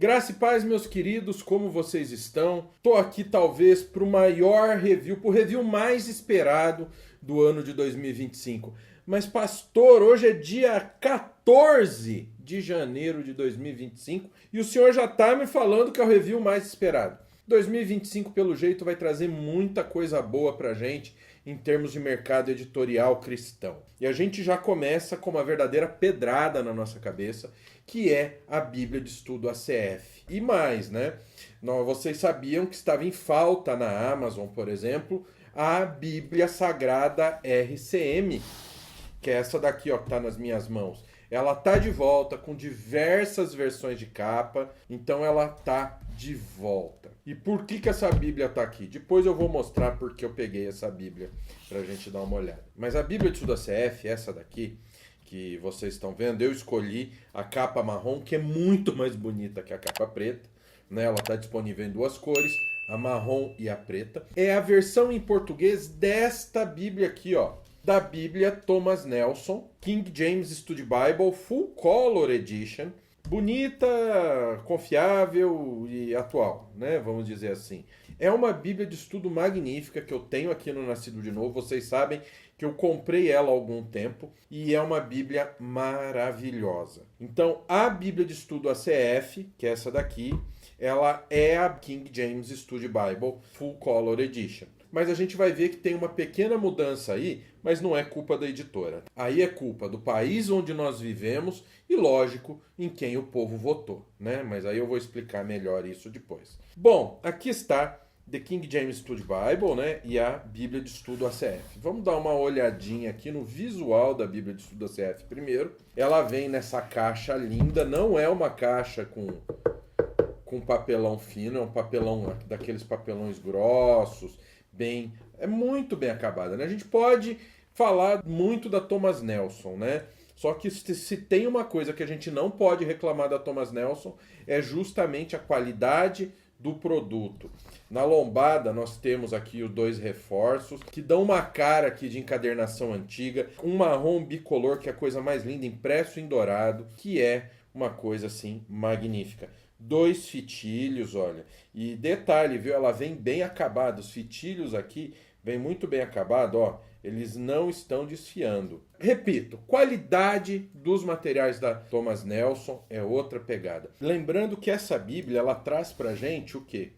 Graça e paz, meus queridos, como vocês estão? Tô aqui talvez para o maior review, para o review mais esperado do ano de 2025. Mas pastor, hoje é dia 14 de janeiro de 2025 e o senhor já tá me falando que é o review mais esperado. 2025, pelo jeito, vai trazer muita coisa boa pra gente em termos de mercado editorial cristão. E a gente já começa com uma verdadeira pedrada na nossa cabeça, que é a Bíblia de Estudo ACF. E mais, né? Vocês sabiam que estava em falta na Amazon, por exemplo, a Bíblia Sagrada RCM, que é essa daqui, ó, que tá nas minhas mãos. Ela tá de volta com diversas versões de capa, então ela tá de volta. E por que essa Bíblia tá aqui? Depois eu vou mostrar porque eu peguei essa Bíblia pra gente dar uma olhada. Mas a Bíblia de Estudo ACF, essa daqui, que vocês estão vendo, eu escolhi a capa marrom, que é muito mais bonita que a capa preta, né? Ela tá disponível em duas cores, a marrom e a preta. É a versão em português desta Bíblia aqui, ó, da Bíblia Thomas Nelson, King James Study Bible Full Color Edition. Bonita, confiável e atual, né? Vamos dizer assim. É uma Bíblia de estudo magnífica que eu tenho aqui no Nascido de Novo. Vocês sabem que eu comprei ela há algum tempo e é uma Bíblia maravilhosa. Então, a Bíblia de estudo ACF, que é essa daqui, ela é a King James Study Bible Full Color Edition. Mas a gente vai ver que tem uma pequena mudança aí, mas não é culpa da editora. Aí é culpa do país onde nós vivemos e, lógico, em quem o povo votou, né? Mas aí eu vou explicar melhor isso depois. Bom, aqui está The King James Study Bible, né? E a Bíblia de Estudo ACF. Vamos dar uma olhadinha aqui no visual da Bíblia de Estudo ACF primeiro. Ela vem nessa caixa linda, não é uma caixa com papelão fino, é um papelão daqueles papelões grossos, é muito bem acabada, né? A gente pode falar muito da Thomas Nelson, né? Só que se tem uma coisa que a gente não pode reclamar da Thomas Nelson é justamente a qualidade do produto. Na lombada nós temos aqui os dois reforços que dão uma cara aqui de encadernação antiga, um marrom bicolor que é a coisa mais linda, impresso em dourado, que é uma coisa assim magnífica. Dois fitilhos, olha, e detalhe, viu, ela vem bem acabada, os fitilhos aqui vem muito bem acabado, ó, eles não estão desfiando. Repito, qualidade dos materiais da Thomas Nelson é outra pegada. Lembrando que essa Bíblia, ela traz pra gente o quê?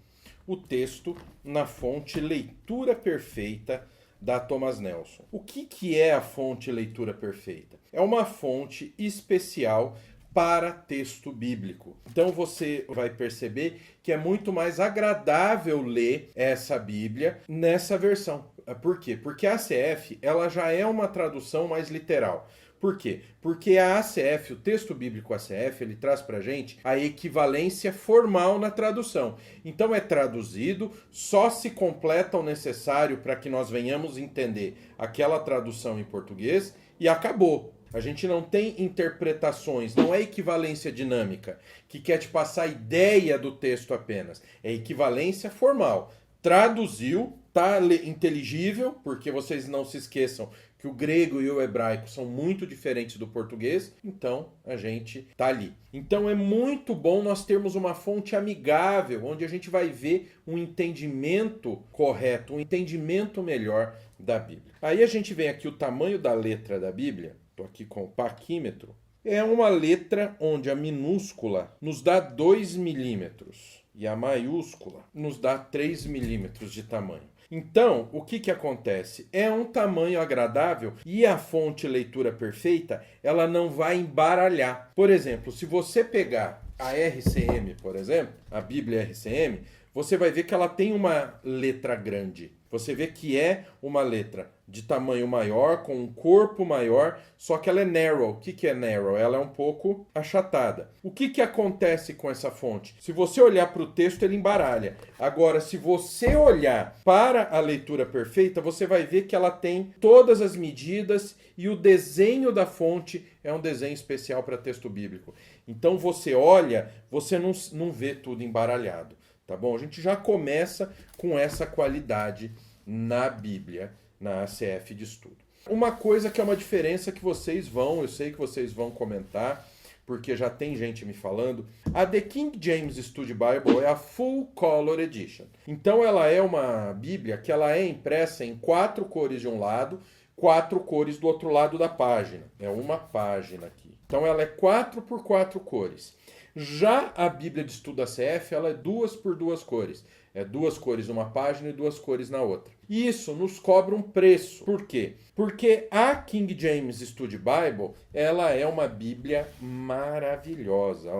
O texto na fonte Leitura Perfeita da Thomas Nelson. O que é a fonte Leitura Perfeita? É uma fonte especial para texto bíblico. Então você vai perceber que é muito mais agradável ler essa Bíblia nessa versão. Por quê? Porque a ACF ela já é uma tradução mais literal. Por quê? Porque a ACF, o texto bíblico ACF, ele traz para a gente a equivalência formal na tradução. Então é traduzido, só se completa o necessário para que nós venhamos entender aquela tradução em português e acabou. A gente não tem interpretações, não é equivalência dinâmica, que quer te passar a ideia do texto apenas. É equivalência formal. Traduziu, tá inteligível, porque vocês não se esqueçam que o grego e o hebraico são muito diferentes do português, então a gente tá ali. Então é muito bom nós termos uma fonte amigável, onde a gente vai ver um entendimento correto, um entendimento melhor da Bíblia. Aí a gente vem aqui o tamanho da letra da Bíblia. Estou aqui com o paquímetro. É uma letra onde a minúscula nos dá 2 milímetros e a maiúscula nos dá 3 milímetros de tamanho. Então, o que acontece? É um tamanho agradável e a fonte Leitura Perfeita, ela não vai embaralhar. Por exemplo, se você pegar a RCM, por exemplo, a Bíblia RCM, você vai ver que ela tem uma letra grande. Você vê que é uma letra de tamanho maior, com um corpo maior, só que ela é narrow. O que é narrow? Ela é um pouco achatada. O que acontece com essa fonte? Se você olhar para o texto, ele embaralha. Agora, se você olhar para a Leitura Perfeita, você vai ver que ela tem todas as medidas e o desenho da fonte é um desenho especial para texto bíblico. Então, você olha, você não vê tudo embaralhado. Tá bom? A gente já começa com essa qualidade na Bíblia, na ACF de estudo. Uma coisa que é uma diferença que eu sei que vocês vão comentar, porque já tem gente me falando. A The King James Study Bible é a Full Color Edition. Então ela é uma Bíblia que ela é impressa em 4 cores de um lado, 4 cores do outro lado da página. É uma página aqui. Então ela é 4 por 4 cores. Já a Bíblia de Estudo ACF, ela é 2 por 2 cores. É 2 cores numa página e 2 cores na outra. Isso nos cobra um preço. Por quê? Porque a King James Study Bible, ela é uma Bíblia maravilhosa.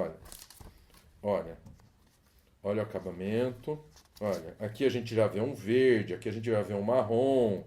Olha o acabamento. Olha, aqui a gente já vê um verde, aqui a gente já vê um marrom.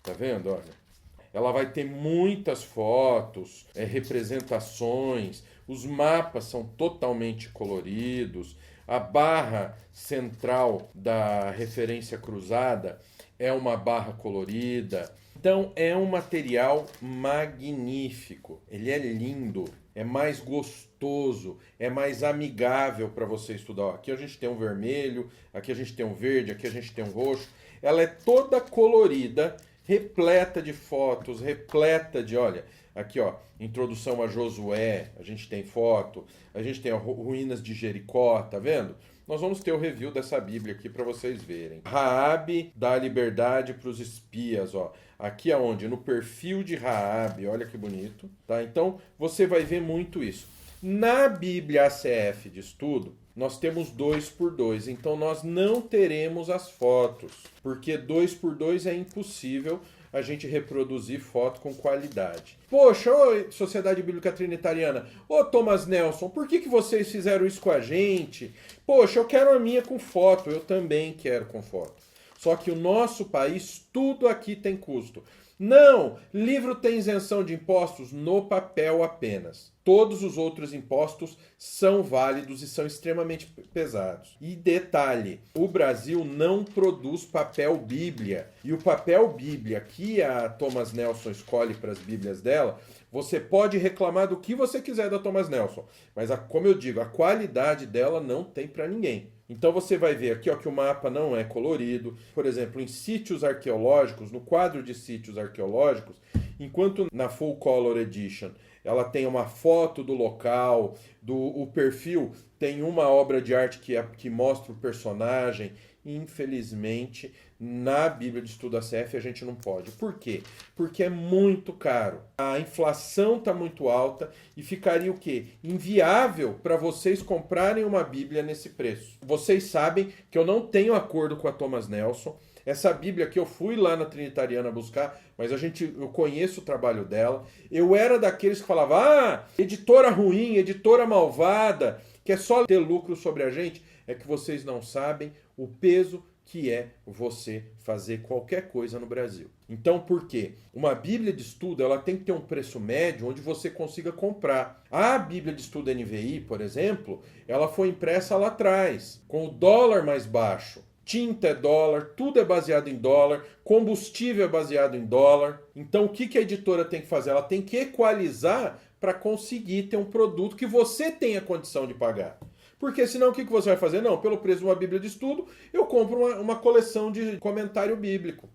Tá vendo? Olha. Ela vai ter muitas fotos, representações, os mapas são totalmente coloridos, a barra central da referência cruzada é uma barra colorida. Então é um material magnífico, ele é lindo, é mais gostoso, é mais amigável para você estudar. Aqui a gente tem um vermelho, aqui a gente tem um verde, aqui a gente tem um roxo. Ela é toda colorida, repleta de fotos, repleta de, olha, aqui ó, introdução a Josué, a gente tem foto, a gente tem ruínas de Jericó, tá vendo? Nós vamos ter o review dessa Bíblia aqui para vocês verem. Raabe dá liberdade para os espias, ó. Aqui aonde? No perfil de Raabe, olha que bonito, tá? Então você vai ver muito isso. Na Bíblia ACF de estudo, nós temos 2 por 2, então nós não teremos as fotos, porque 2 por 2 é impossível a gente reproduzir foto com qualidade. Poxa, ô Sociedade Bíblica Trinitariana, ô Thomas Nelson, por que vocês fizeram isso com a gente? Poxa, eu quero a minha com foto, eu também quero com foto. Só que o nosso país, tudo aqui tem custo. Não, livro tem isenção de impostos no papel apenas. Todos os outros impostos são válidos e são extremamente pesados. E detalhe, o Brasil não produz papel Bíblia. E o papel Bíblia que a Thomas Nelson escolhe para as Bíblias dela, você pode reclamar do que você quiser da Thomas Nelson. Mas, como eu digo, a qualidade dela não tem para ninguém. Então você vai ver aqui ó, que o mapa não é colorido. Por exemplo, em sítios arqueológicos, no quadro de sítios arqueológicos, enquanto na Full Color Edition ela tem uma foto do local, o perfil tem uma obra de arte que mostra o personagem. Infelizmente, na Bíblia de Estudo ACF a gente não pode. Por quê? Porque é muito caro. A inflação está muito alta e ficaria o quê? Inviável para vocês comprarem uma Bíblia nesse preço. Vocês sabem que eu não tenho acordo com a Thomas Nelson. Essa Bíblia que eu fui lá na Trinitariana buscar, mas eu conheço o trabalho dela. Eu era daqueles que falavam, editora ruim, editora malvada, que é só ter lucro sobre a gente. É que vocês não sabem o peso que é você fazer qualquer coisa no Brasil. Então, por quê? Uma Bíblia de estudo ela tem que ter um preço médio onde você consiga comprar. A Bíblia de estudo NVI, por exemplo, ela foi impressa lá atrás, com o dólar mais baixo. Tinta é dólar, tudo é baseado em dólar, combustível é baseado em dólar. Então, o que a editora tem que fazer? Ela tem que equalizar para conseguir ter um produto que você tenha condição de pagar. Porque senão o que você vai fazer? Não, pelo preço de uma Bíblia de estudo, eu compro uma coleção de comentário bíblico.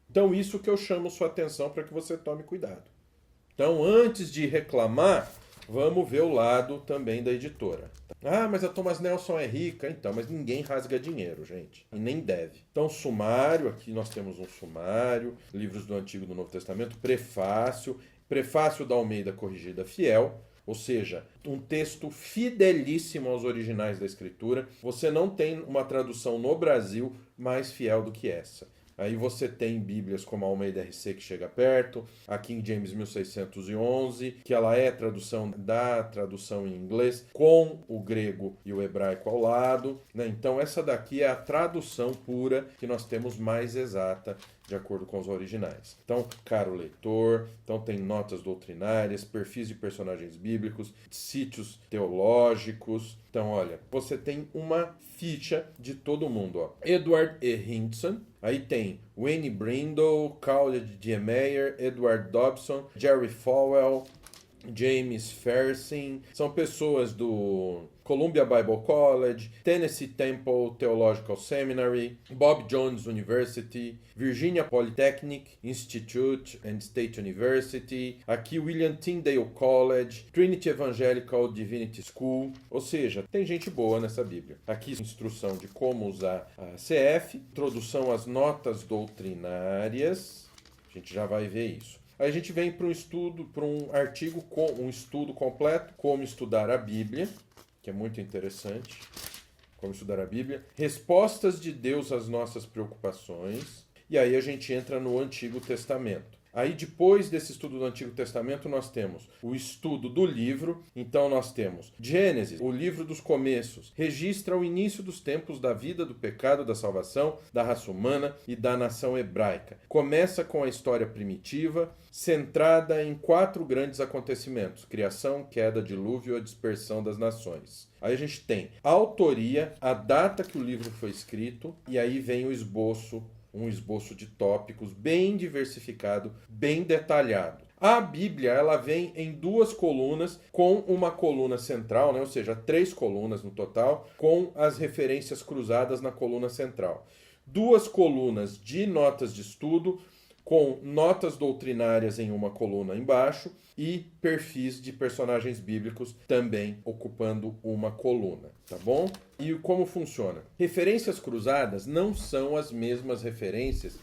Então isso que eu chamo sua atenção para que você tome cuidado. Então antes de reclamar, vamos ver o lado também da editora. Mas a Thomas Nelson é rica, então, mas ninguém rasga dinheiro, gente. E nem deve. Então sumário, aqui nós temos um sumário, livros do Antigo e do Novo Testamento, prefácio da Almeida Corrigida Fiel, ou seja, um texto fidelíssimo aos originais da Escritura. Você não tem uma tradução no Brasil mais fiel do que essa. Aí você tem Bíblias como a Almeida RC que chega perto, a King James 1611, que ela é tradução em inglês com o grego e o hebraico ao lado, né? Então essa daqui é a tradução pura que nós temos mais exata de acordo com os originais. Então, caro leitor, então tem notas doutrinárias, perfis de personagens bíblicos, sítios teológicos. Então, olha, você tem uma ficha de todo mundo, ó. Edward E. Hindson, aí tem Wayne Brindle, Claudia D. Meyer, Edward Dobson, Jerry Falwell, James Fersen, são pessoas do Columbia Bible College, Tennessee Temple Theological Seminary, Bob Jones University, Virginia Polytechnic Institute and State University, aqui William Tyndale College, Trinity Evangelical Divinity School, ou seja, tem gente boa nessa Bíblia. Aqui instrução de como usar a CF, introdução às notas doutrinárias, a gente já vai ver isso. Aí a gente vem para um estudo, para um artigo, um estudo completo, como estudar a Bíblia, que é muito interessante, como estudar a Bíblia, respostas de Deus às nossas preocupações, e aí a gente entra no Antigo Testamento. Aí depois desse estudo do Antigo Testamento nós temos o estudo do livro, então nós temos Gênesis, o livro dos começos, registra o início dos tempos da vida, do pecado, da salvação, da raça humana e da nação hebraica. Começa com a história primitiva, centrada em 4 grandes acontecimentos: criação, queda, dilúvio e a dispersão das nações. Aí a gente tem a autoria, a data que o livro foi escrito, e aí vem o esboço, um esboço de tópicos bem diversificado, bem detalhado. A Bíblia, ela vem em 2 colunas, com uma coluna central, né? Ou seja, 3 colunas no total, com as referências cruzadas na coluna central. 2 colunas de notas de estudo, com notas doutrinárias em uma coluna embaixo e perfis de personagens bíblicos também ocupando uma coluna, tá bom? E como funciona? Referências cruzadas não são as mesmas referências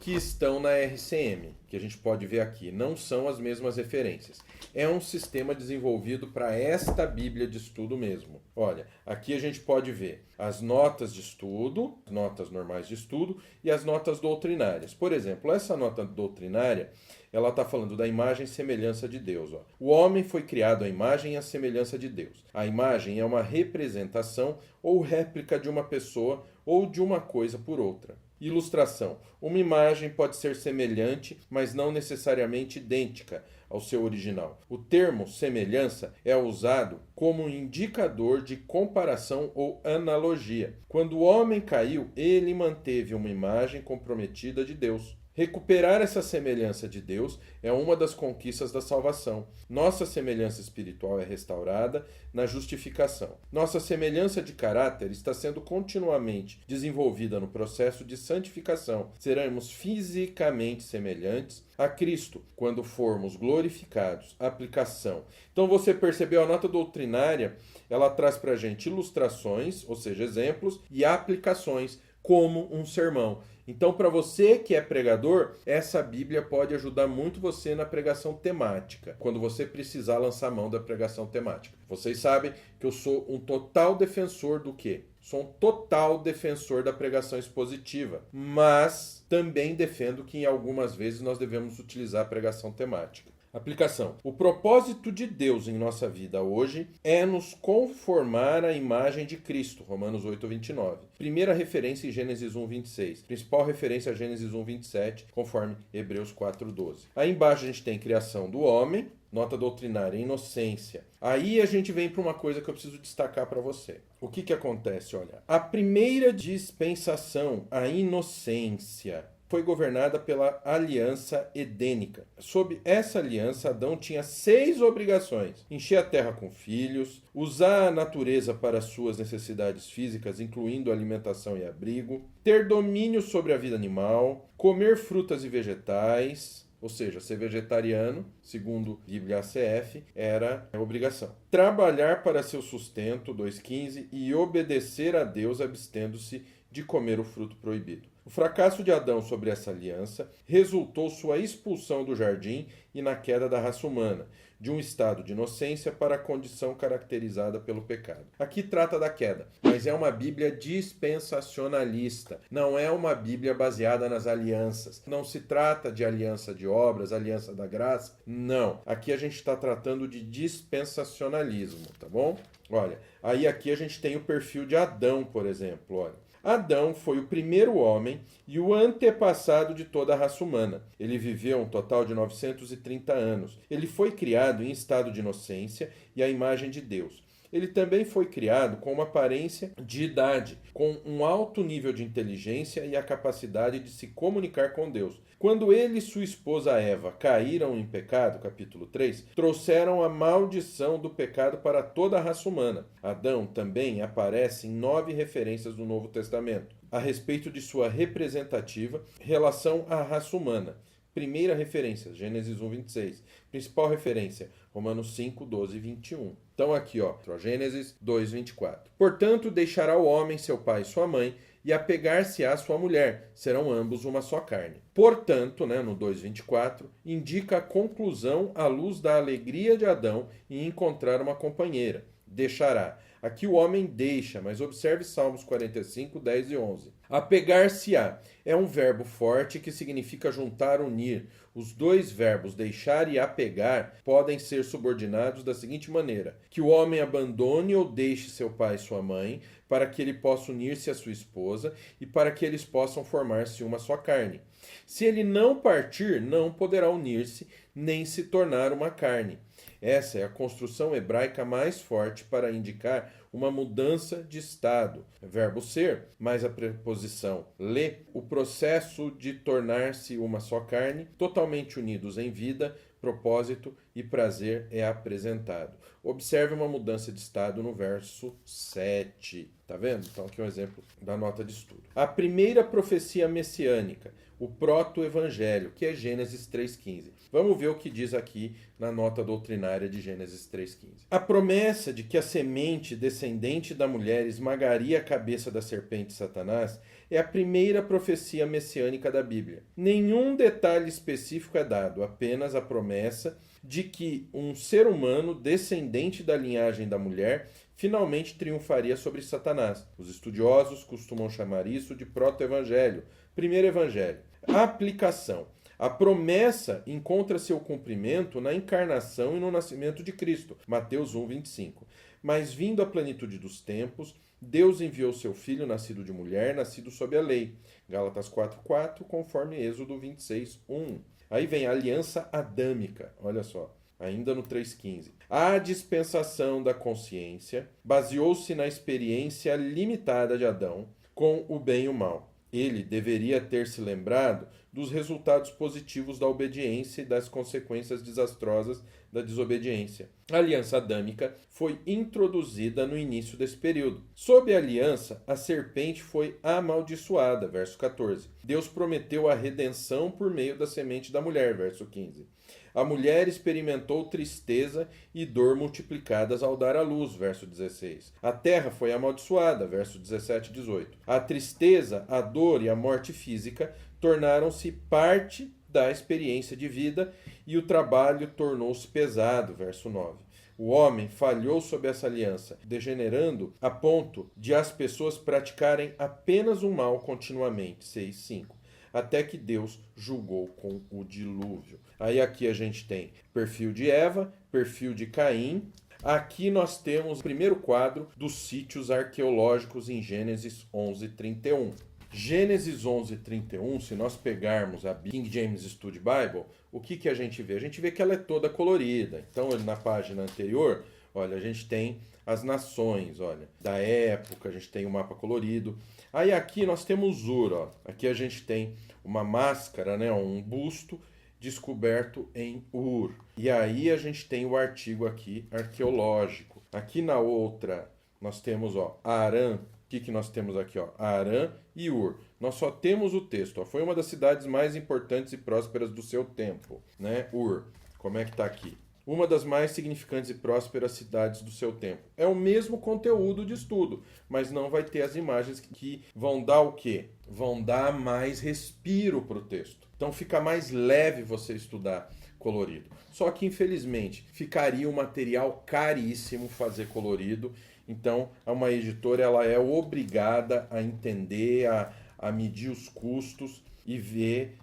que estão na RCM, que a gente pode ver aqui. Não são as mesmas referências. É um sistema desenvolvido para esta Bíblia de estudo mesmo. Olha, aqui a gente pode ver as notas de estudo, notas normais de estudo e as notas doutrinárias. Por exemplo, essa nota doutrinária, ela está falando da imagem e semelhança de Deus. Ó. O homem foi criado à imagem e à semelhança de Deus. A imagem é uma representação ou réplica de uma pessoa ou de uma coisa por outra. Ilustração. Uma imagem pode ser semelhante, mas não necessariamente idêntica ao seu original. O termo semelhança é usado como indicador de comparação ou analogia. Quando o homem caiu, ele manteve uma imagem comprometida de Deus. Recuperar essa semelhança de Deus é uma das conquistas da salvação. Nossa semelhança espiritual é restaurada na justificação. Nossa semelhança de caráter está sendo continuamente desenvolvida no processo de santificação. Seremos fisicamente semelhantes a Cristo quando formos glorificados. Aplicação. Então você percebeu, a nota doutrinária, ela traz para a gente ilustrações, ou seja, exemplos, e aplicações, como um sermão. Então, para você que é pregador, essa Bíblia pode ajudar muito você na pregação temática, quando você precisar lançar mão da pregação temática. Vocês sabem que eu sou um total defensor do quê? Sou um total defensor da pregação expositiva, mas também defendo que em algumas vezes nós devemos utilizar a pregação temática. Aplicação. O propósito de Deus em nossa vida hoje é nos conformar à imagem de Cristo, Romanos 8:29. Primeira referência em Gênesis 1:26. Principal referência a Gênesis 1:27, conforme Hebreus 4:12. Aí embaixo a gente tem criação do homem, nota doutrinária, inocência. Aí a gente vem para uma coisa que eu preciso destacar para você. O que acontece? Olha, a primeira dispensação, a inocência, foi governada pela aliança edênica. Sob essa aliança, Adão tinha 6 obrigações: encher a terra com filhos, usar a natureza para suas necessidades físicas, incluindo alimentação e abrigo, ter domínio sobre a vida animal, comer frutas e vegetais, ou seja, ser vegetariano, segundo Bíblia ACF, era a obrigação. Trabalhar para seu sustento, 2:15, e obedecer a Deus abstendo-se de comer o fruto proibido. O fracasso de Adão sobre essa aliança resultou sua expulsão do jardim e na queda da raça humana, de um estado de inocência para a condição caracterizada pelo pecado. Aqui trata da queda, mas é uma Bíblia dispensacionalista. Não é uma Bíblia baseada nas alianças. Não se trata de aliança de obras, aliança da graça. Não. Aqui a gente está tratando de dispensacionalismo, tá bom? Olha, aí aqui a gente tem o perfil de Adão, por exemplo, olha. Adão foi o primeiro homem e o antepassado de toda a raça humana. Ele viveu um total de 930 anos. Ele foi criado em estado de inocência e à imagem de Deus. ele também foi criado com uma aparência de idade, com um alto nível de inteligência e a capacidade de se comunicar com Deus. Quando ele e sua esposa Eva caíram em pecado, capítulo 3, trouxeram a maldição do pecado para toda a raça humana. Adão também aparece em 9 referências do Novo Testamento, a respeito de sua representativa relação à raça humana. Primeira referência, Gênesis 1, 26. Principal referência, Romanos 5, 12 e 21. Então aqui, Gênesis 2, 24. Portanto, deixará o homem seu pai e sua mãe, e apegar-se-á sua mulher, serão ambos uma só carne. Portanto, no 2,24, indica a conclusão à luz da alegria de Adão em encontrar uma companheira. Deixará. Aqui o homem deixa, mas observe Salmos 45, 10 e 11. Apegar-se-á é um verbo forte que significa juntar, unir. Os dois verbos deixar e apegar podem ser subordinados da seguinte maneira: que o homem abandone ou deixe seu pai e sua mãe, para que ele possa unir-se à sua esposa e para que eles possam formar-se uma só carne. Se ele não partir, não poderá unir-se, nem se tornar uma carne. Essa é a construção hebraica mais forte para indicar uma mudança de estado. Verbo ser, mais a preposição le, o processo de tornar-se uma só carne, totalmente unidos em vida, propósito e prazer é apresentado. Observe uma mudança de estado no verso 7. Tá vendo? Então aqui é um exemplo da nota de estudo. A primeira profecia messiânica, o proto-evangelho, que é Gênesis 3,15. Vamos ver o que diz aqui na nota doutrinária de Gênesis 3,15. A promessa de que a semente descendente da mulher esmagaria a cabeça da serpente Satanás é a primeira profecia messiânica da Bíblia. Nenhum detalhe específico é dado, apenas a promessa de que um ser humano descendente da linhagem da mulher finalmente triunfaria sobre Satanás. Os estudiosos costumam chamar isso de proto-evangelho, primeiro evangelho. A aplicação. A promessa encontra seu cumprimento na encarnação e no nascimento de Cristo. Mateus 1, 25. Mas vindo a plenitude dos tempos, Deus enviou seu Filho, nascido de mulher, nascido sob a lei. Gálatas 4,4, conforme Êxodo 26, 1. Aí vem a aliança adâmica, olha só, ainda no 3,15. A dispensação da consciência baseou-se na experiência limitada de Adão com o bem e o mal. Ele deveria ter se lembrado dos resultados positivos da obediência e das consequências desastrosas da desobediência. A aliança adâmica foi introduzida no início desse período. Sob a aliança, a serpente foi amaldiçoada, verso 14. Deus prometeu a redenção por meio da semente da mulher, verso 15. A mulher experimentou tristeza e dor multiplicadas ao dar à luz, verso 16. A terra foi amaldiçoada, verso 17 e 18. A tristeza, a dor e a morte física tornaram-se parte da experiência de vida e o trabalho tornou-se pesado, verso 9. O homem falhou sob essa aliança, degenerando a ponto de as pessoas praticarem apenas o mal continuamente, 6:5. Até que Deus julgou com o dilúvio. Aí aqui a gente tem perfil de Eva, perfil de Caim. Aqui nós temos o primeiro quadro dos sítios arqueológicos em Gênesis 11:31. Gênesis 11:31, se nós pegarmos a King James Study Bible, o que a gente vê? A gente vê que ela é toda colorida. Então, na página anterior, olha, a gente tem as nações, olha, da época, a gente tem o mapa colorido. Aí aqui nós temos Ur, ó. Aqui a gente tem uma máscara, um busto descoberto em Ur. E aí a gente tem o artigo aqui arqueológico. Aqui na outra nós temos, Arã. O que nós temos aqui? Arã e Ur. Nós só temos o texto. Foi uma das cidades mais importantes e prósperas do seu tempo, Ur. Como é que está aqui? Uma das mais significantes e prósperas cidades do seu tempo. É o mesmo conteúdo de estudo, mas não vai ter as imagens que vão dar o quê? Vão dar mais respiro para o texto. Então fica mais leve você estudar colorido. Só que, infelizmente, ficaria um material caríssimo fazer colorido. Então, uma editora ela é obrigada a entender, a medir os custos e ver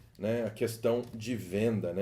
a questão de venda.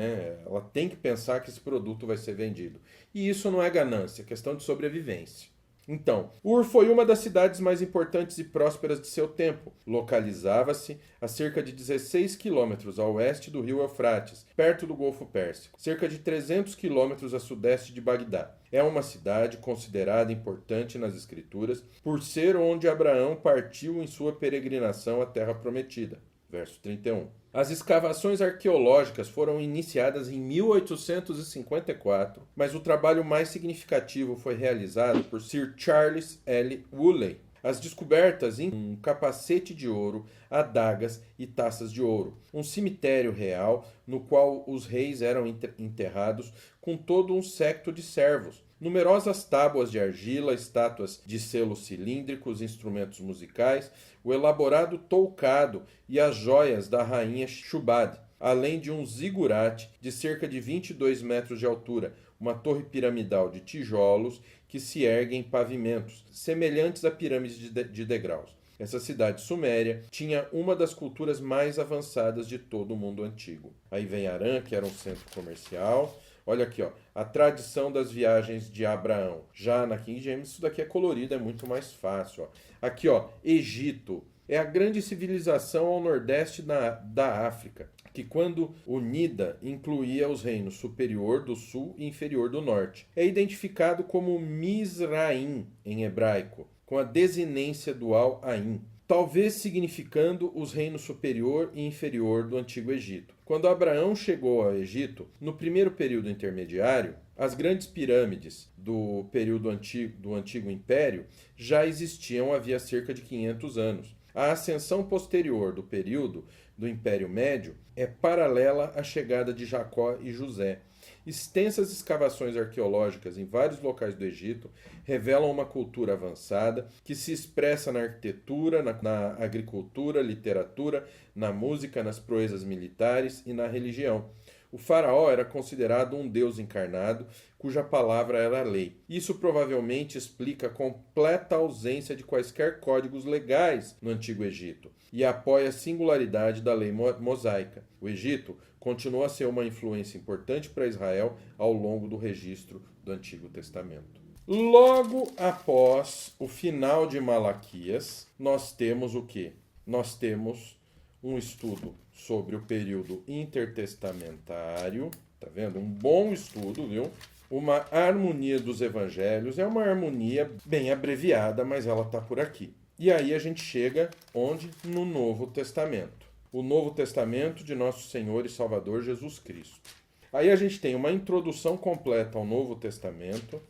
Ela tem que pensar que esse produto vai ser vendido. E isso não é ganância, é questão de sobrevivência. Então, Ur foi uma das cidades mais importantes e prósperas de seu tempo. Localizava-se a cerca de 16 quilômetros a oeste do rio Eufrates, perto do Golfo Pérsico, cerca de 300 quilômetros a sudeste de Bagdá. É uma cidade considerada importante nas Escrituras por ser onde Abraão partiu em sua peregrinação à Terra Prometida. Verso 31. As escavações arqueológicas foram iniciadas em 1854, mas o trabalho mais significativo foi realizado por Sir Charles L. Woolley. As descobertas incluem um capacete de ouro, adagas e taças de ouro, um cemitério real no qual os reis eram enterrados com todo um séquito de servos, numerosas tábuas de argila, estátuas de selos cilíndricos, instrumentos musicais, o elaborado toucado e as joias da rainha Shubad, além de um zigurate de cerca de 22 metros de altura, uma torre piramidal de tijolos que se ergue em pavimentos, semelhantes a pirâmides de degraus. Essa cidade suméria tinha uma das culturas mais avançadas de todo o mundo antigo. Aí vem Harã, que era um centro comercial. Olha aqui, ó, a tradição das viagens de Abraão. Já na King James, isso daqui é colorido, é muito mais fácil. Ó. Aqui, ó, Egito. É a grande civilização ao nordeste da África, que quando unida incluía os reinos superior do sul e inferior do norte. É identificado como Mizraim em hebraico, com a desinência dual Ain, talvez significando os reinos superior e inferior do Antigo Egito. Quando Abraão chegou ao Egito, no primeiro período intermediário, as grandes pirâmides do período do Antigo Império já existiam havia cerca de 500 anos. A ascensão posterior do período do Império Médio é paralela à chegada de Jacó e José. Extensas escavações arqueológicas em vários locais do Egito revelam uma cultura avançada que se expressa na arquitetura, na agricultura, literatura, na música, nas proezas militares e na religião. O faraó era considerado um deus encarnado, cuja palavra era a lei. Isso provavelmente explica a completa ausência de quaisquer códigos legais no Antigo Egito e apoia a singularidade da lei mosaica. O Egito continua a ser uma influência importante para Israel ao longo do registro do Antigo Testamento. Logo após o final de Malaquias, nós temos o quê? Nós temos um estudo sobre o período intertestamentário, tá vendo? Um bom estudo, viu? Uma harmonia dos evangelhos, é uma harmonia bem abreviada, mas ela está por aqui. E aí a gente chega onde? No Novo Testamento. O Novo Testamento de nosso Senhor e Salvador Jesus Cristo. Aí a gente tem uma introdução completa ao Novo Testamento.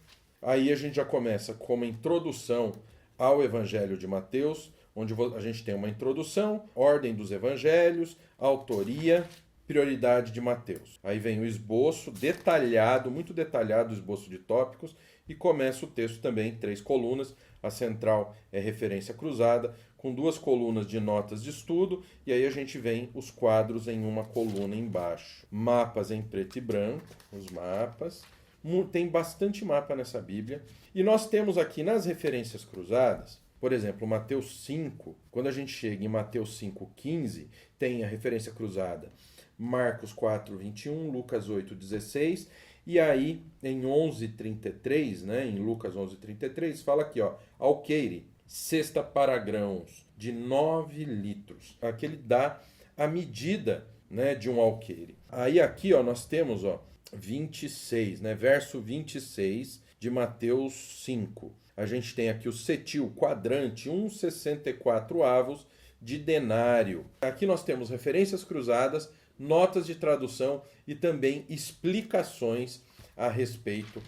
Aí a gente já começa com uma introdução ao Evangelho de Mateus, onde a gente tem uma introdução, ordem dos evangelhos, autoria, prioridade de Mateus. Aí vem o esboço detalhado, muito detalhado, o esboço de tópicos, e começa o texto também em 3 colunas. A central é referência cruzada, com 2 colunas de notas de estudo, e aí a gente vem os quadros em uma coluna embaixo. Mapas em preto e branco, os mapas. Tem bastante mapa nessa Bíblia. E nós temos aqui nas referências cruzadas, por exemplo, Mateus 5, quando a gente chega em Mateus 5,15, tem a referência cruzada Marcos 4,21, Lucas 8,16, e aí em 11,33, né, em Lucas 11,33, fala aqui, ó, alqueire, cesta para grãos, de 9 litros. Aqui ele dá a medida, né, de um alqueire. Aí aqui, ó, nós temos, ó, 26, né, verso 26 de Mateus 5. A gente tem aqui o cetil, quadrante, 1,64 avos de denário. Aqui nós temos referências cruzadas, notas de tradução e também explicações a respeito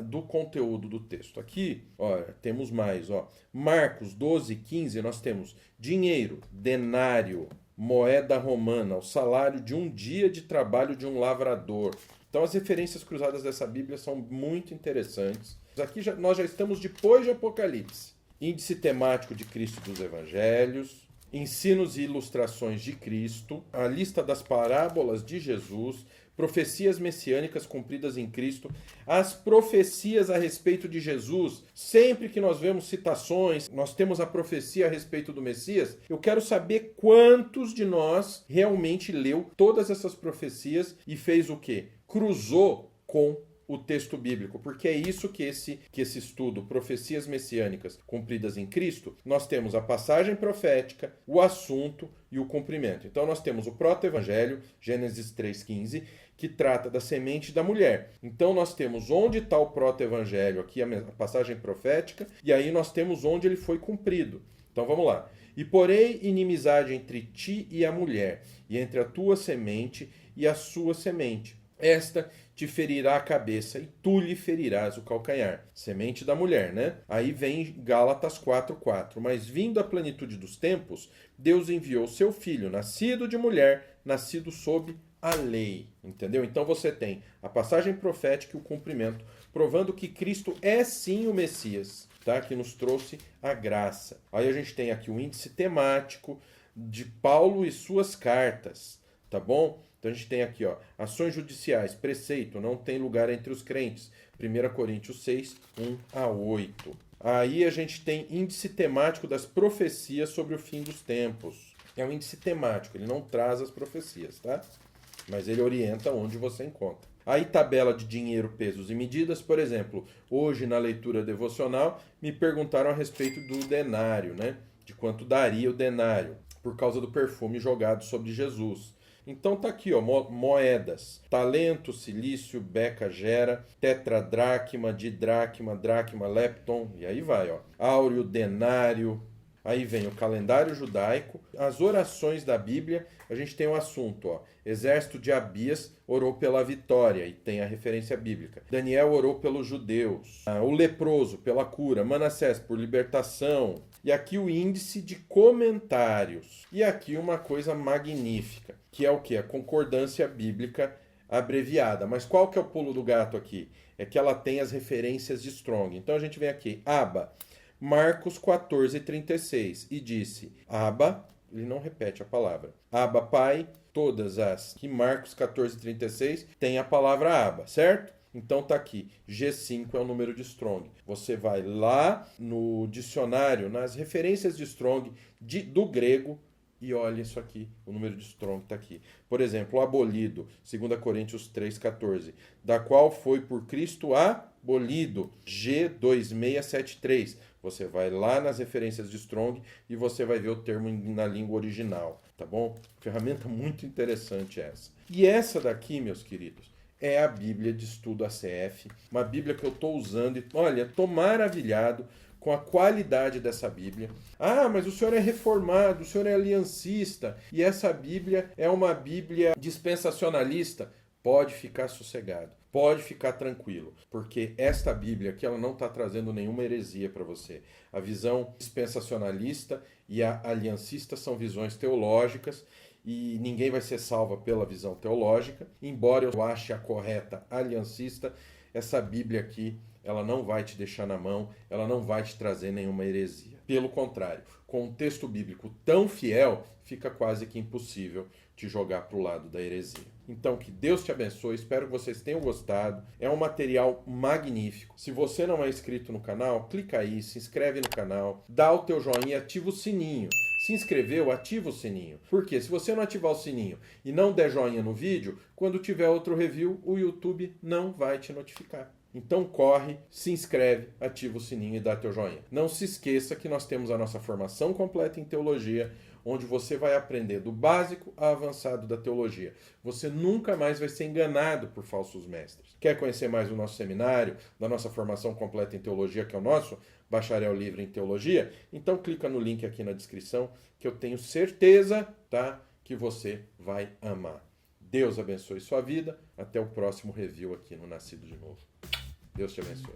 do conteúdo do texto. Aqui, ó, temos mais. Ó. Marcos 12,15, nós temos dinheiro, denário, moeda romana, o salário de um dia de trabalho de um lavrador. Então as referências cruzadas dessa Bíblia são muito interessantes. Aqui nós já estamos depois de Apocalipse. Índice temático de Cristo e dos Evangelhos, ensinos e ilustrações de Cristo, a lista das parábolas de Jesus, profecias messiânicas cumpridas em Cristo, as profecias a respeito de Jesus. Sempre que nós vemos citações, nós temos a profecia a respeito do Messias, eu quero saber quantos de nós realmente leu todas essas profecias e fez o quê? Cruzou com o texto bíblico, porque é isso que esse estudo, profecias messiânicas cumpridas em Cristo, nós temos a passagem profética, o assunto e o cumprimento. Então nós temos o proto-evangelho, Gênesis 3,15, que trata da semente da mulher. Então nós temos onde está o proto-evangelho, aqui a passagem profética, e aí nós temos onde ele foi cumprido. Então vamos lá. E porém inimizade entre ti e a mulher, e entre a tua semente e a sua semente. Esta te ferirá a cabeça e tu lhe ferirás o calcanhar. Semente da mulher, né? Aí vem Gálatas 4:4. Mas vindo a plenitude dos tempos, Deus enviou seu filho, nascido de mulher, nascido sob a lei. Entendeu? Então você tem a passagem profética e o cumprimento, provando que Cristo é sim o Messias, tá? Que nos trouxe a graça. Aí a gente tem aqui o índice temático de Paulo e suas cartas, tá bom? Então a gente tem aqui, ó, ações judiciais, preceito, não tem lugar entre os crentes. 1 Coríntios 6, 1-8. Aí a gente tem índice temático das profecias sobre o fim dos tempos. É um índice temático, ele não traz as profecias, tá? Mas ele orienta onde você encontra. Aí tabela de dinheiro, pesos e medidas, por exemplo, hoje na leitura devocional me perguntaram a respeito do denário, né? De quanto daria o denário, por causa do perfume jogado sobre Jesus. Então tá aqui, ó, moedas, talento, silício, beca, gera, tetradracma, didracma, dracma, lepton, e aí vai, ó, áureo, denário. Aí vem o calendário judaico, as orações da Bíblia, a gente tem um assunto, ó, exército de Abias orou pela vitória, e tem a referência bíblica. Daniel orou pelos judeus, o leproso pela cura, Manassés por libertação, e aqui o índice de comentários. E aqui uma coisa magnífica, que é o quê? A concordância bíblica abreviada. Mas qual que é o pulo do gato aqui? É que ela tem as referências de Strong. Então a gente vem aqui, Aba, Marcos 14:36, e disse, Aba, ele não repete a palavra, Aba, Pai, todas as que Marcos 14:36 tem a palavra Aba, certo? Então tá aqui, G5 é o número de Strong. Você vai lá no dicionário, nas referências de Strong do grego, e olha isso aqui, o número de Strong está aqui. Por exemplo, abolido, 2 Coríntios 3,14, da qual foi por Cristo abolido, G2673. Você vai lá nas referências de Strong e você vai ver o termo na língua original, tá bom? Ferramenta muito interessante essa. E essa daqui, meus queridos, é a Bíblia de Estudo ACF, uma Bíblia que eu estou usando e, olha, estou maravilhado com a qualidade dessa Bíblia. Ah, mas o senhor é reformado, o senhor é aliancista, e essa Bíblia é uma Bíblia dispensacionalista. Pode ficar sossegado, pode ficar tranquilo, porque esta Bíblia aqui ela não está trazendo nenhuma heresia para você. A visão dispensacionalista e a aliancista são visões teológicas, e ninguém vai ser salvo pela visão teológica. Embora eu ache a correta aliancista, essa Bíblia aqui, ela não vai te deixar na mão, ela não vai te trazer nenhuma heresia. Pelo contrário, com um texto bíblico tão fiel, fica quase que impossível te jogar para o lado da heresia. Então, que Deus te abençoe, espero que vocês tenham gostado. É um material magnífico. Se você não é inscrito no canal, clica aí, se inscreve no canal, dá o teu joinha e ativa o sininho. Se inscreveu, ativa o sininho. Porque se você não ativar o sininho e não der joinha no vídeo, quando tiver outro review, o YouTube não vai te notificar. Então corre, se inscreve, ativa o sininho e dá teu joinha. Não se esqueça que nós temos a nossa formação completa em teologia, onde você vai aprender do básico ao avançado da teologia. Você nunca mais vai ser enganado por falsos mestres. Quer conhecer mais do nosso seminário, da nossa formação completa em teologia, que é o nosso Bacharel Livre em Teologia? Então clica no link aqui na descrição, que eu tenho certeza, tá, que você vai amar. Deus abençoe sua vida. Até o próximo review aqui no Nascido de Novo. Deus te abençoe.